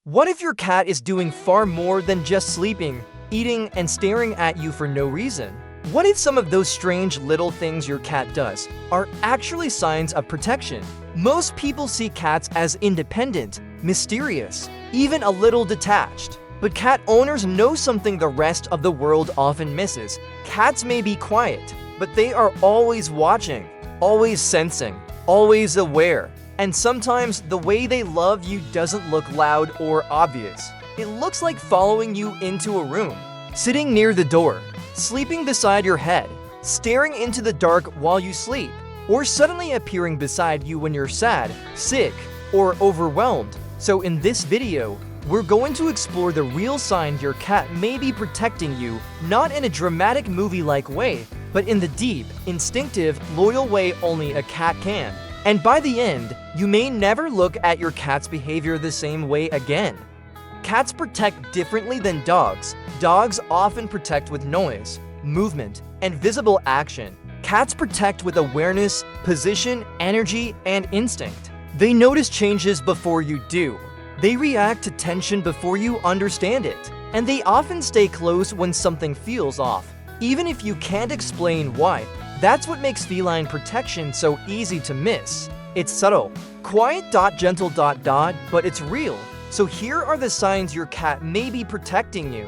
What if your cat is doing far more than just sleeping, eating, and staring at you for no reason? What if some of those strange little things your cat does are actually signs of protection? Most people see cats as independent, mysterious, even a little detached. But cat owners know something the rest of the world often misses. Cats may be quiet, but they are always watching, always sensing, always aware. And sometimes the way they love you doesn't look loud or obvious. It looks like following you into a room, sitting near the door, sleeping beside your head, staring into the dark while you sleep, or suddenly appearing beside you when you're sad, sick, or overwhelmed. So in this video, we're going to explore the real sign your cat may be protecting you, not in a dramatic movie-like way, but in the deep, instinctive, loyal way only a cat can. And by the end, you may never look at your cat's behavior the same way again. Cats protect differently than dogs. Dogs often protect with noise, movement, and visible action. Cats protect with awareness, position, energy, and instinct. They notice changes before you do. They react to tension before you understand it. And they often stay close when something feels off, even if you can't explain why. That's what makes feline protection so easy to miss. It's subtle, quiet, gentle, but it's real. So here are the signs your cat may be protecting you.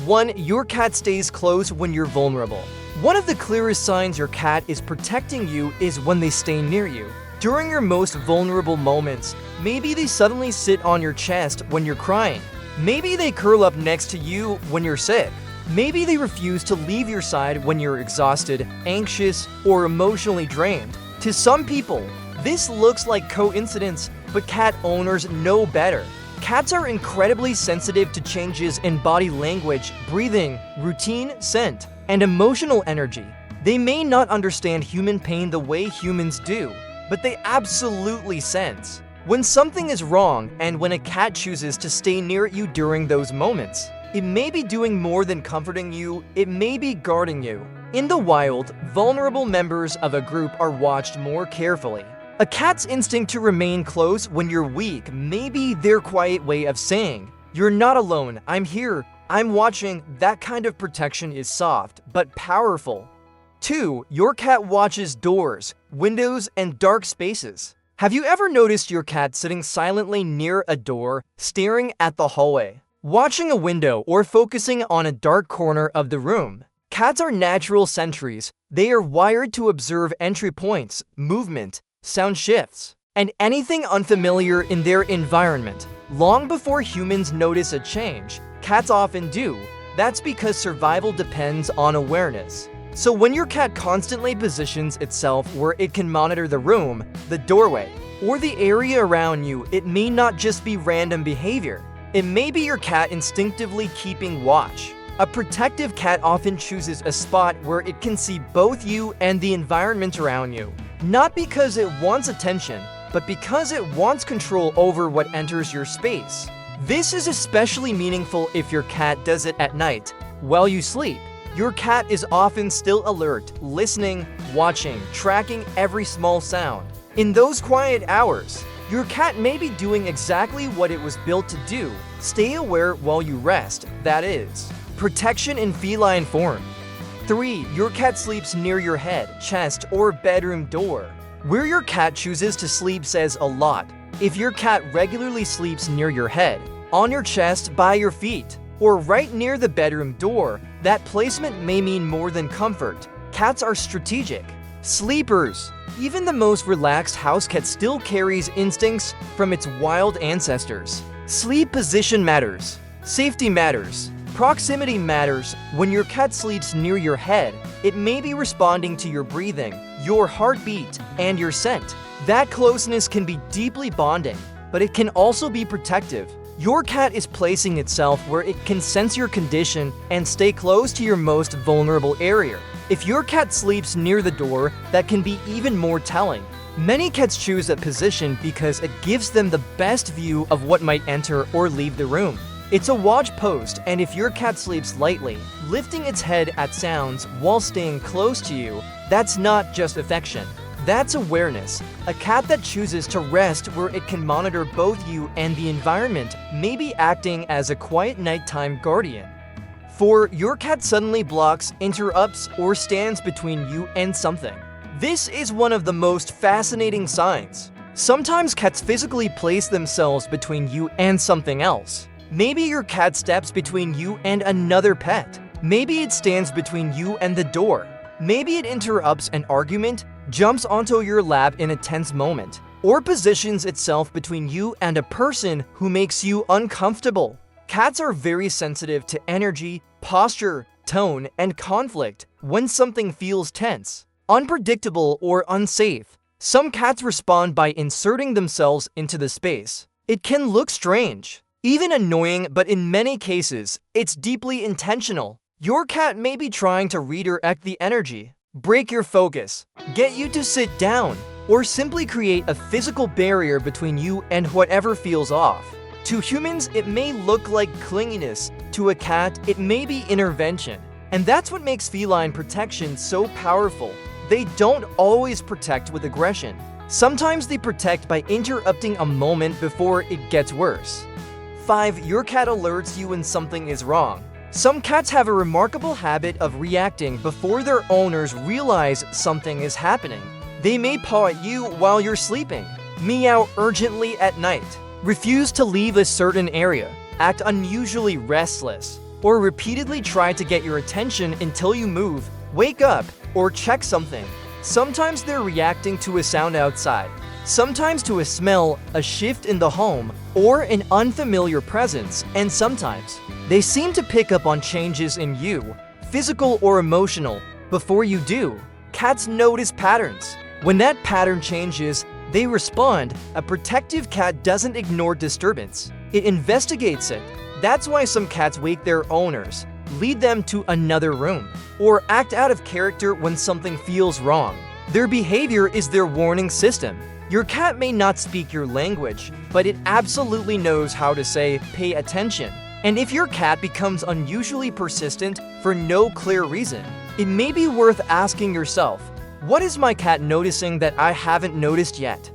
1. Your cat stays close when you're vulnerable. One of the clearest signs your cat is protecting you is when they stay near you. During your most vulnerable moments, maybe they suddenly sit on your chest when you're crying. Maybe they curl up next to you when you're sick. Maybe they refuse to leave your side when you're exhausted, anxious, or emotionally drained. To some people, this looks like coincidence, but cat owners know better. Cats are incredibly sensitive to changes in body language, breathing, routine, scent, and emotional energy. They may not understand human pain the way humans do, but they absolutely sense when something is wrong. And when a cat chooses to stay near you during those moments, it may be doing more than comforting you, it may be guarding you. In the wild, vulnerable members of a group are watched more carefully. A cat's instinct to remain close when you're weak may be their quiet way of saying, "You're not alone, I'm here, I'm watching." That kind of protection is soft, but powerful. 2. Your cat watches doors, windows, and dark spaces. Have you ever noticed your cat sitting silently near a door, staring at the hallway, watching a window, or focusing on a dark corner of the room? Cats are natural sentries. They are wired to observe entry points, movement, sound shifts, and anything unfamiliar in their environment. Long before humans notice a change, cats often do. That's because survival depends on awareness. So when your cat constantly positions itself where it can monitor the room, the doorway, or the area around you, it may not just be random behavior. It may be your cat instinctively keeping watch. A protective cat often chooses a spot where it can see both you and the environment around you. Not because it wants attention, but because it wants control over what enters your space. This is especially meaningful if your cat does it at night, while you sleep. Your cat is often still alert, listening, watching, tracking every small sound. In those quiet hours, your cat may be doing exactly what it was built to do. Stay aware while you rest, that is. Protection in feline form. 3. Your cat sleeps near your head, chest, or bedroom door. Where your cat chooses to sleep says a lot. If your cat regularly sleeps near your head, on your chest, by your feet, or right near the bedroom door, that placement may mean more than comfort. Cats are strategic sleepers. Even the most relaxed house cat still carries instincts from its wild ancestors. Sleep position matters. Safety matters. Proximity matters. When your cat sleeps near your head, it may be responding to your breathing, your heartbeat, and your scent. That closeness can be deeply bonding, but it can also be protective. Your cat is placing itself where it can sense your condition and stay close to your most vulnerable area. If your cat sleeps near the door, that can be even more telling. Many cats choose that position because it gives them the best view of what might enter or leave the room. It's a watch post, and if your cat sleeps lightly, lifting its head at sounds while staying close to you, that's not just affection. That's awareness. A cat that chooses to rest where it can monitor both you and the environment may be acting as a quiet nighttime guardian. 4. Your cat suddenly blocks, interrupts, or stands between you and something. This is one of the most fascinating signs. Sometimes cats physically place themselves between you and something else. Maybe your cat steps between you and another pet. Maybe it stands between you and the door. Maybe it interrupts an argument, jumps onto your lap in a tense moment, or positions itself between you and a person who makes you uncomfortable. Cats are very sensitive to energy, posture, tone, and conflict when something feels tense, unpredictable, or unsafe. Some cats respond by inserting themselves into the space. It can look strange, even annoying, but in many cases, it's deeply intentional. Your cat may be trying to redirect the energy, break your focus, get you to sit down, or simply create a physical barrier between you and whatever feels off. To humans, it may look like clinginess. To a cat, it may be intervention. And that's what makes feline protection so powerful. They don't always protect with aggression. Sometimes they protect by interrupting a moment before it gets worse. 5. Your cat alerts you when something is wrong. Some cats have a remarkable habit of reacting before their owners realize something is happening. They may paw at you while you're sleeping, meow urgently at night, refuse to leave a certain area, act unusually restless, or repeatedly try to get your attention until you move, wake up, or check something. Sometimes they're reacting to a sound outside, sometimes to a smell, a shift in the home, or an unfamiliar presence, and sometimes they seem to pick up on changes in you, physical or emotional, before you do. Cats notice patterns. When that pattern changes, they respond. A protective cat doesn't ignore disturbance. It investigates it. That's why some cats wake their owners, lead them to another room, or act out of character when something feels wrong. Their behavior is their warning system. Your cat may not speak your language, but it absolutely knows how to say, "Pay attention." And if your cat becomes unusually persistent for no clear reason, it may be worth asking yourself, what is my cat noticing that I haven't noticed yet?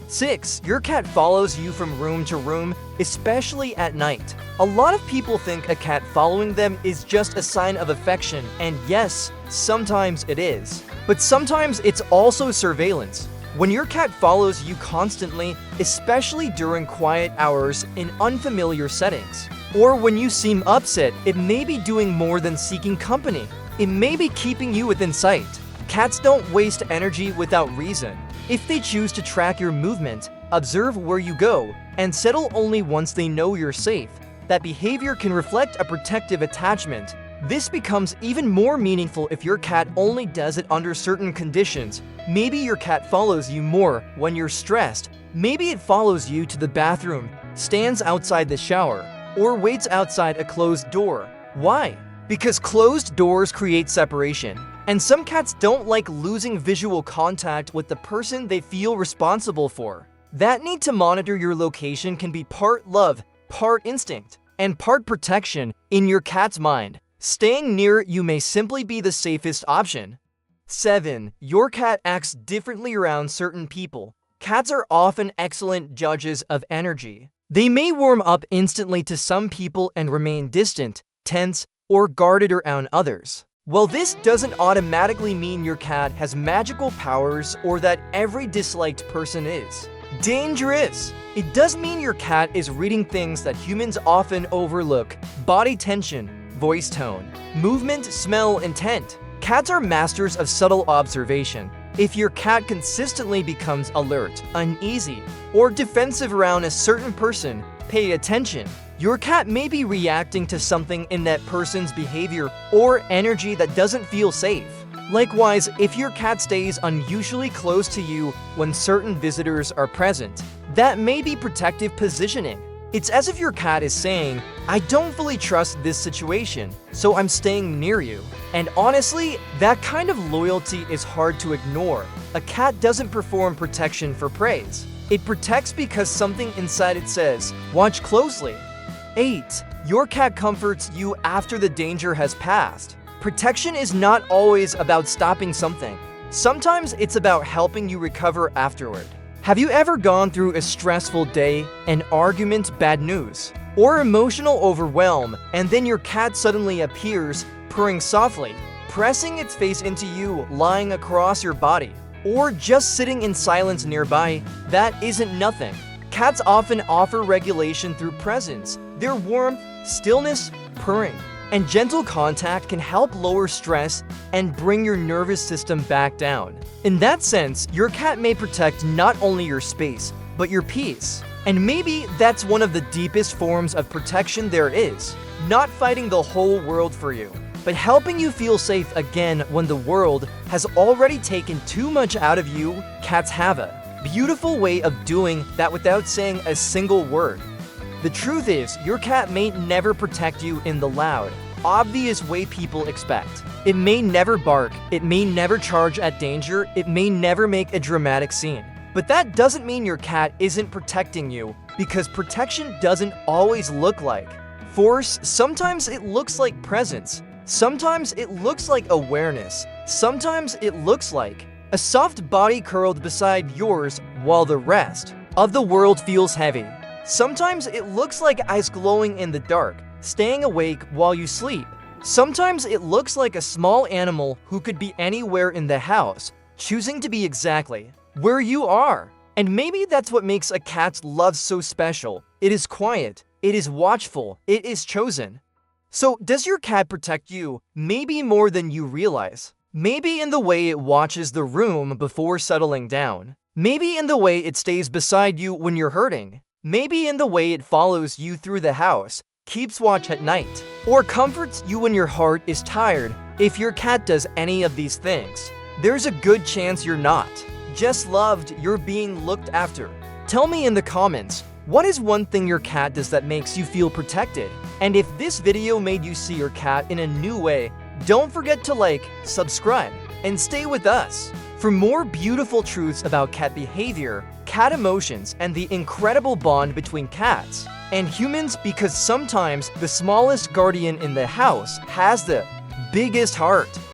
6. Your cat follows you from room to room, especially at night. A lot of people think a cat following them is just a sign of affection, and yes, sometimes it is. But sometimes it's also surveillance. When your cat follows you constantly, especially during quiet hours in unfamiliar settings, or when you seem upset, it may be doing more than seeking company. It may be keeping you within sight. Cats don't waste energy without reason. If they choose to track your movement, observe where you go, and settle only once they know you're safe, that behavior can reflect a protective attachment. This becomes even more meaningful if your cat only does it under certain conditions. Maybe your cat follows you more when you're stressed. Maybe it follows you to the bathroom, stands outside the shower, or waits outside a closed door. Why? Because closed doors create separation. And some cats don't like losing visual contact with the person they feel responsible for. That need to monitor your location can be part love, part instinct, and part protection in your cat's mind. Staying near you may simply be the safest option. 7. Your cat acts differently around certain people. Cats are often excellent judges of energy. They may warm up instantly to some people and remain distant, tense, or guarded around others. Well, this doesn't automatically mean your cat has magical powers or that every disliked person is dangerous. It does mean your cat is reading things that humans often overlook: body tension, voice tone, movement, smell, intent. Cats are masters of subtle observation. If your cat consistently becomes alert, uneasy, or defensive around a certain person, pay attention. Your cat may be reacting to something in that person's behavior or energy that doesn't feel safe. Likewise, if your cat stays unusually close to you when certain visitors are present, that may be protective positioning. It's as if your cat is saying, "I don't fully trust this situation, so I'm staying near you." And honestly, that kind of loyalty is hard to ignore. A cat doesn't perform protection for praise. It protects because something inside it says, "Watch closely." 8. Your cat comforts you after the danger has passed. Protection is not always about stopping something. Sometimes it's about helping you recover afterward. Have you ever gone through a stressful day, an argument, bad news, or emotional overwhelm, and then your cat suddenly appears, purring softly, pressing its face into you, lying across your body, or just sitting in silence nearby? That isn't nothing. Cats often offer regulation through presence. Their warmth, stillness, purring, and gentle contact can help lower stress and bring your nervous system back down. In that sense, your cat may protect not only your space, but your peace. And maybe that's one of the deepest forms of protection there is. Not fighting the whole world for you, but helping you feel safe again when the world has already taken too much out of you. Cats have a beautiful way of doing that without saying a single word. The truth is, your cat may never protect you in the loud, obvious way people expect. It may never bark, it may never charge at danger, it may never make a dramatic scene. But that doesn't mean your cat isn't protecting you, because protection doesn't always look like force. Sometimes it looks like presence. Sometimes it looks like awareness. Sometimes it looks like a soft body curled beside yours while the rest of the world feels heavy. Sometimes it looks like eyes glowing in the dark, staying awake while you sleep. Sometimes it looks like a small animal who could be anywhere in the house, choosing to be exactly where you are. And maybe that's what makes a cat's love so special. It is quiet, it is watchful, it is chosen. So, does your cat protect you? Maybe more than you realize. Maybe in the way it watches the room before settling down. Maybe in the way it stays beside you when you're hurting. Maybe in the way it follows you through the house, keeps watch at night, or comforts you when your heart is tired. If your cat does any of these things, there's a good chance you're not just loved, you're being looked after. Tell me in the comments, what is one thing your cat does that makes you feel protected? And if this video made you see your cat in a new way, don't forget to like, subscribe, and stay with us for more beautiful truths about cat behavior, cat emotions, and the incredible bond between cats and humans, because sometimes the smallest guardian in the house has the biggest heart.